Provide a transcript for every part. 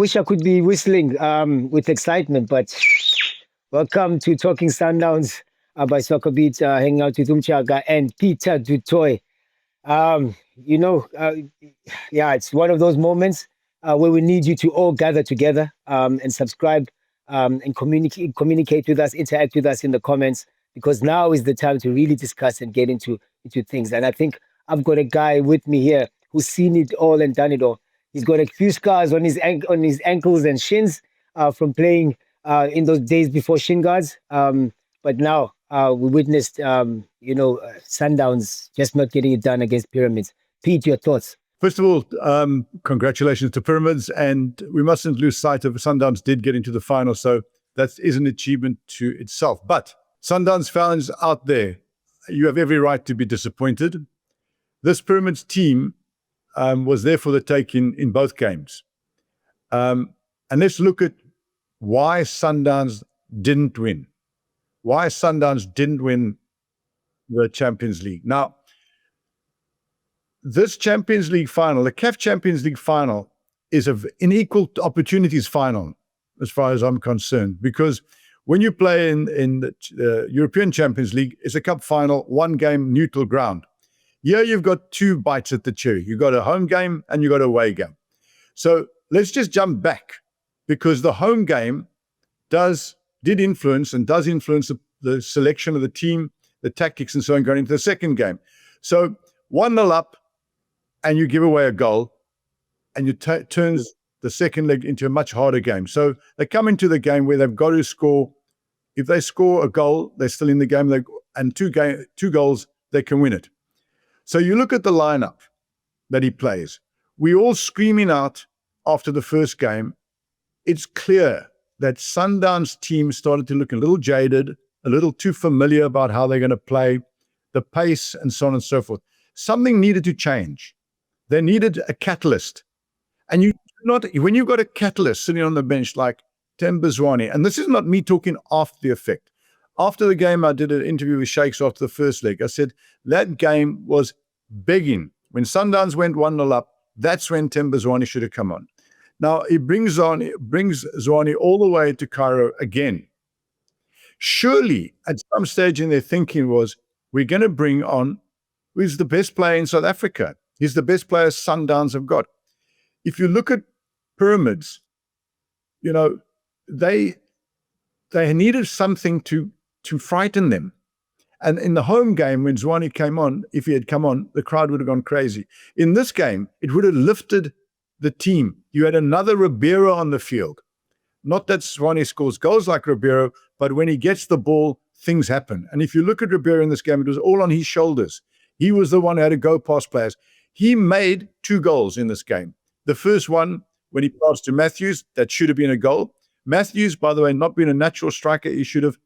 wish I could be whistling with excitement, but welcome to Talking Sundowns by SoccerBeat, hanging out with Umjaka and Peter Dutoy. Um, you know, uh, yeah, it's one of those moments where we need you to all gather together and subscribe and communicate with us, interact with us in the comments, because now is the time to really discuss and get into things. And I think I've got a guy with me here who's seen it all and done it all. He's got a few scars on on his ankles and shins from playing in those days before shin guards. But now we witnessed, Sundowns just not getting it done against Pyramids. Pete, your thoughts? First of all, congratulations to Pyramids, and we mustn't lose sight of Sundowns did get into the final, so that is an achievement to itself. But Sundowns fans out there, you have every right to be disappointed. This Pyramids team was there for the taking in both games. And let's look at why Sundowns didn't win. Why Sundowns didn't win the Champions League. Now, this Champions League final, the CAF Champions League final, is an equal opportunities final, as far as I'm concerned, because when you play in the European Champions League, it's a cup final, one game, neutral ground. Here you've got two bites at the cherry. You've got a home game and you've got a away game. So let's just jump back, because the home game did influence and does influence the selection of the team, the tactics and so on going into the second game. So 1-0 up and you give away a goal and you turns the second leg into a much harder game. So they come into the game where they've got to score. If they score a goal, they're still in the game. And two goals, they can win it. So you look at the lineup that he plays. We all screaming out after the first game. It's clear that Sundowns team started to look a little jaded, a little too familiar about how they're going to play, the pace and so on and so forth. Something needed to change. They needed a catalyst. And when you've got a catalyst sitting on the bench like Themba Zwane, and this is not me talking after the effect. After the game, I did an interview with Shakes after the first leg. I said, that game was begging. When Sundowns went 1-0 up, that's when Themba Zwane should have come on. Now, he brings Zwane all the way to Cairo again. Surely, at some stage in their thinking was, we're going to bring on who's the best player in South Africa. He's the best player Sundowns have got. If you look at Pyramids, they needed something to frighten them. And in the home game, when Zwane came on, if he had come on, the crowd would have gone crazy. In this game, it would have lifted the team. You had another Ribeiro on the field. Not that Zwane scores goals like Ribeiro, but when he gets the ball, things happen. And if you look at Ribeiro in this game, it was all on his shoulders. He was the one who had to go past players. He made 2 goals in this game. The first one, when he passed to Matthews, that should have been a goal. Matthews, by the way, not being a natural striker, he should have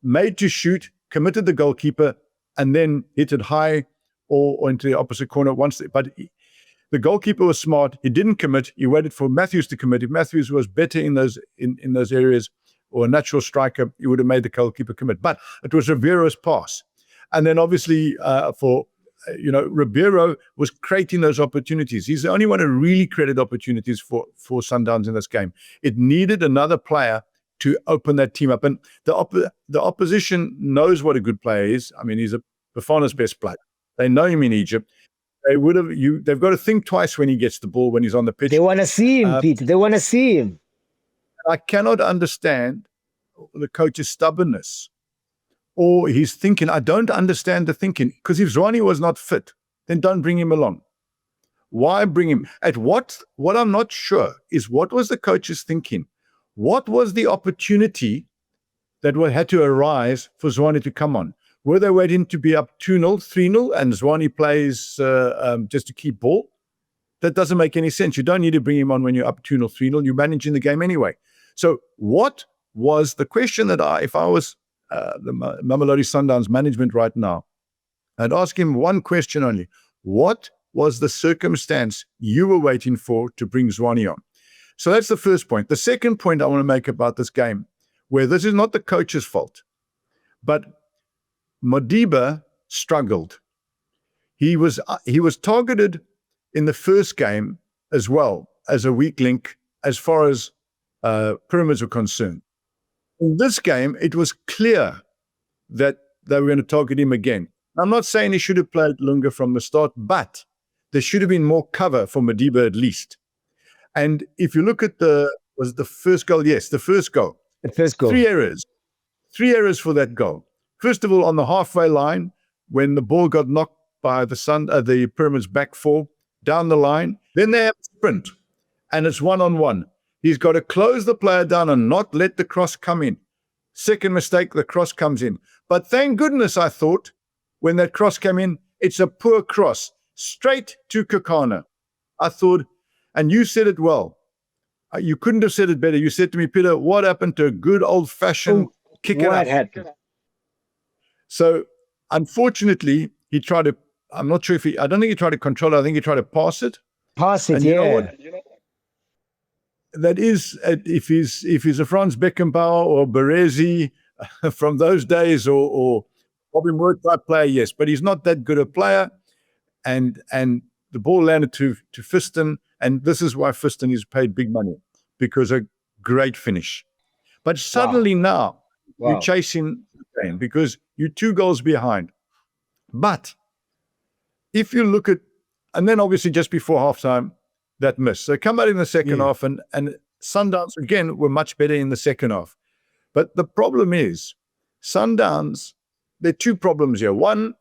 made to shoot, committed the goalkeeper, and then hit it high or into the opposite corner the goalkeeper was smart. He didn't commit. He waited for Matthews to commit. If Matthews was better in those areas, or a natural striker, he would have made the goalkeeper commit. But it was Ribeiro's pass. And then obviously Ribeiro was creating those opportunities. He's the only one who really created opportunities for Sundowns in this game. It needed another player to open that team up. And the opposition knows what a good player is. I mean, he's Bafana's best player. They know him in Egypt. They've got to think twice when he gets the ball, when he's on the pitch. They want to see him, Pete. They want to see him. I cannot understand the coach's stubbornness or his thinking. I don't understand the thinking, because if Zwane was not fit, then don't bring him along. Why bring him? At what I'm not sure is, what was the coach's thinking? What was the opportunity that had to arise for Zwane to come on? Were they waiting to be up 2-0, 3-0, and Zwane plays just to keep ball? That doesn't make any sense. You don't need to bring him on when you're up 2-0, 3-0. You're managing the game anyway. So what was the question that if I was the Mamelodi Sundowns management right now, I'd ask him one question only. What was the circumstance you were waiting for to bring Zwane on? So that's the first point. The second point I want to make about this game, where this is not the coach's fault, but Mothiba struggled. He was targeted in the first game as well as a weak link as far as pyramids were concerned. In this game, it was clear that they were going to target him again. I'm not saying he should have played Lunga from the start, but there should have been more cover for Modiba at least. And if you look at was it the first goal? Yes, the first goal. The first goal. Three errors for that goal. First of all, on the halfway line, when the ball got knocked by the Pyramids back four down the line, then they have a sprint, and it's one-on-one. He's got to close the player down and not let the cross come in. Second mistake, the cross comes in. But thank goodness, I thought, when that cross came in, it's a poor cross, straight to Kakana. I thought, and you said it well. You couldn't have said it better. You said to me, Peter, what happened to a good old-fashioned kick it up? What happened? So, unfortunately, he tried to, I'm not sure I don't think he tried to control it. I think he tried to pass it. Pass it, and yeah. You know what? That is, if he's a Franz Beckenbauer or Baresi from those days, or Bobby Moore type player, yes, but he's not that good a player. And the ball landed to Fiston, and this is why Fiston is paid big money, because a great finish. But suddenly now you're chasing the game because you're 2 goals behind. But if you look at, and then obviously just before halftime, that miss. So come out in the second half, and Sundowns again were much better in the second half. But the problem is, Sundowns, there are 2 problems here. One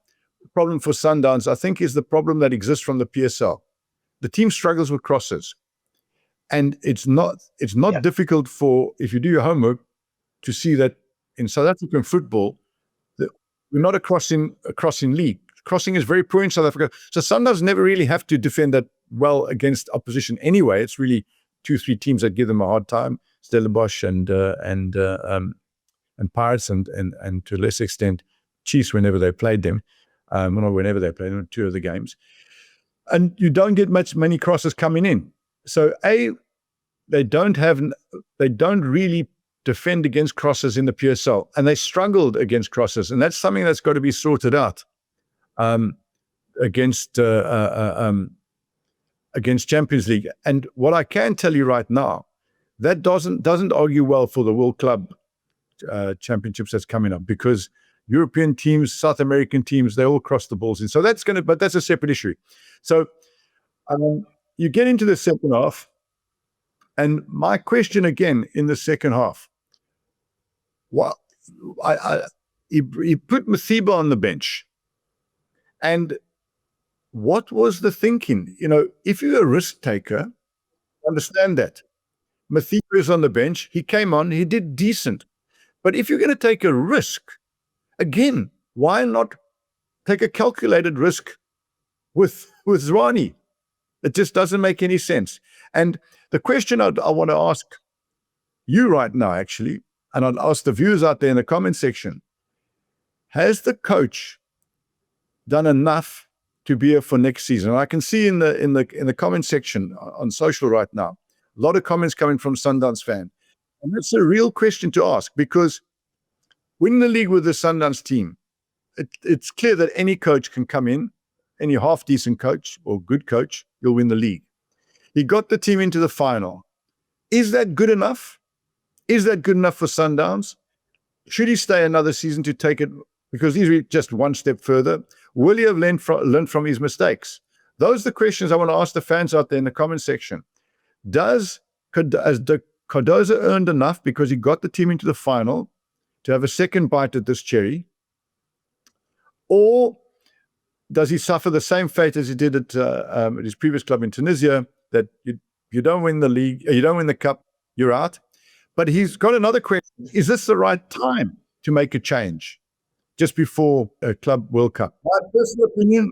problem for Sundowns, I think, is the problem that exists from the PSL. The team struggles with crosses. And it's not difficult for, if you do your homework, to see that in South African football, we're not a crossing league. Crossing is very poor in South Africa. So Sundowns never really have to defend that well against opposition anyway. It's really 2-3 teams that give them a hard time: Stellenbosch and Pirates, and to a lesser extent Chiefs whenever they played them. Not whenever they played them, 2 of the games. And you don't get many crosses coming in. So they don't really defend against crosses in the PSL, and they struggled against crosses, and that's something that's got to be sorted out against Champions League. And what I can tell you right now, that doesn't argue well for the World Club Championships that's coming up, because European teams, South American teams, they all cross the balls in. So but that's a separate issue. So you get into the second half, and my question again in the second half, he put Mothiba on the bench, and what was the thinking? If you're a risk taker, understand that. Mothiba is on the bench. He came on. He did decent. But if you're going to take a risk, again, why not take a calculated risk with Zwane? It just doesn't make any sense. And the question I want to ask you right now, actually, and I'd ask the viewers out there in the comment section, has the coach done enough to be here for next season? And I can see in the comment section on social right now, a lot of comments coming from Sundowns fan. And that's a real question to ask, because winning the league with the Sundowns team, it's clear that any coach can come in, any half-decent coach or good coach, you'll win the league. He got the team into the final. Is that good enough? Is that good enough for Sundowns? Should he stay another season to take it? Because he's just one step further. Will he have learned from his mistakes? Those are the questions I want to ask the fans out there in the comment section. Has Cardoso earned enough because he got the team into the final to have a second bite at this cherry? Or does he suffer the same fate as he did at his previous club in Tunisia, that you don't win the league, you don't win the cup, you're out? But he's got another question. Is this the right time to make a change just before a Club World Cup? My personal opinion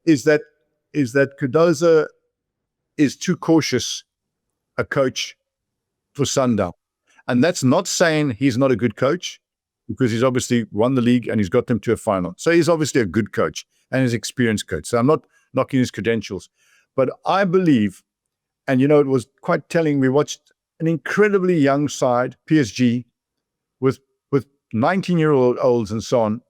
is that Cardoso is too cautious a coach for Sundown. And that's not saying he's not a good coach, because he's obviously won the league and he's got them to a final. So he's obviously a good coach and he's an experienced coach. So I'm not knocking his credentials. But I believe, and it was quite telling, we watched an incredibly young side, PSG, with 19-year-olds and so on,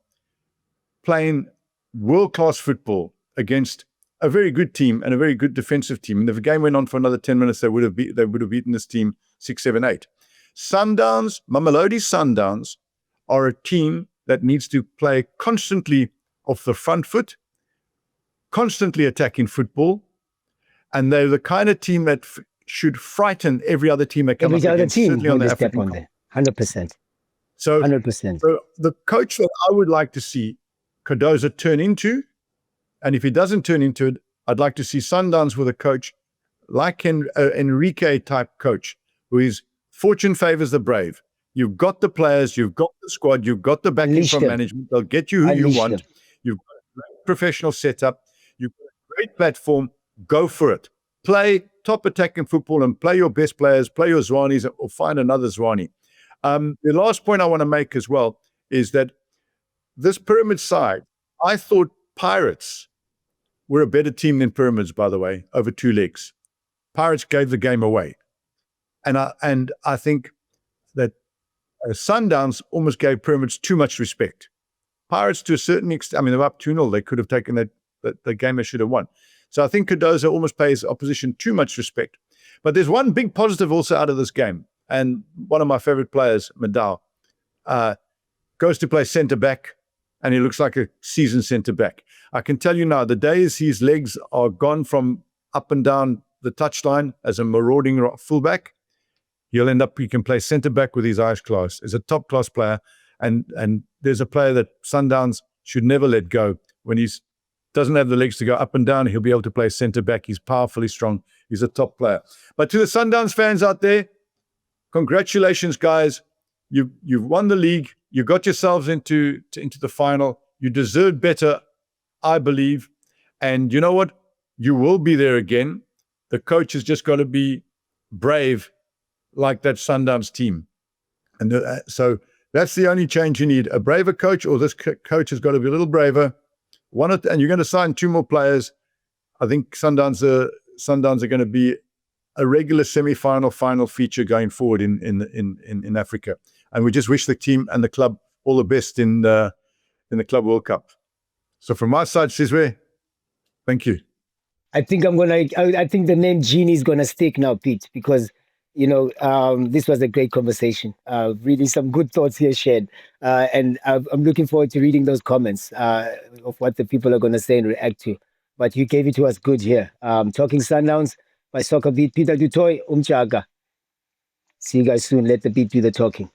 playing world-class football against a very good team and a very good defensive team. And if the game went on for another 10 minutes, they would have beaten this team 6-7-8. Sundowns, Mamelodi Sundowns, are a team that needs to play constantly off the front foot, constantly attacking football, and they're the kind of team that should frighten every other team that comes up against, certainly on the African continent. 100%. So, 100%. So the coach that I would like to see Cardoso turn into, and if he doesn't turn into it, I'd like to see Sundowns with a coach like an Enrique type coach, who is fortune favors the brave. You've got the players, you've got the squad, you've got the backing from management. They'll get you who you want. You've got a great professional setup. You've got a great platform. Go for it. Play top attacking football and play your best players, play your Zwanes, or find another Zwane. The last point I want to make as well is that this Pyramid side, I thought Pirates were a better team than Pyramids, by the way, over 2 legs. Pirates gave the game away. And I think that Sundowns almost gave Pyramids too much respect. Pirates, to a certain extent, I mean, they're up 2-0. They could have taken the game they should have won. So I think Cardoso almost pays opposition too much respect. But there's one big positive also out of this game. And one of my favorite players, Mudau, goes to play centre-back, and he looks like a seasoned centre-back. I can tell you now, the days his legs are gone from up and down the touchline as a marauding fullback, he can play centre-back with his eyes closed. He's a top-class player, and there's a player that Sundowns should never let go. When he doesn't have the legs to go up and down, he'll be able to play centre-back. He's powerfully strong. He's a top player. But to the Sundowns fans out there, congratulations, guys. You've won the league. You got yourselves into the final. You deserve better, I believe. And you know what? You will be there again. The coach has just got to be brave like that Sundowns team. And so that's the only change you need. A braver coach, or this coach has got to be a little braver. And you're going to sign 2 more players. I think Sundowns are going to be a regular semi-final, final feature going forward in Africa. And we just wish the team and the club all the best in the Club World Cup. So from my side, Sizwe, thank you. I think I think the name Genie is gonna stick now, Pete, because this was a great conversation. Really, some good thoughts here shared, and I'm looking forward to reading those comments of what the people are gonna say and react to. But you gave it to us good here. Talking Sundowns by SoccerBeat, Peter du Toit, Umjaka. See you guys soon. Let the beat do the talking.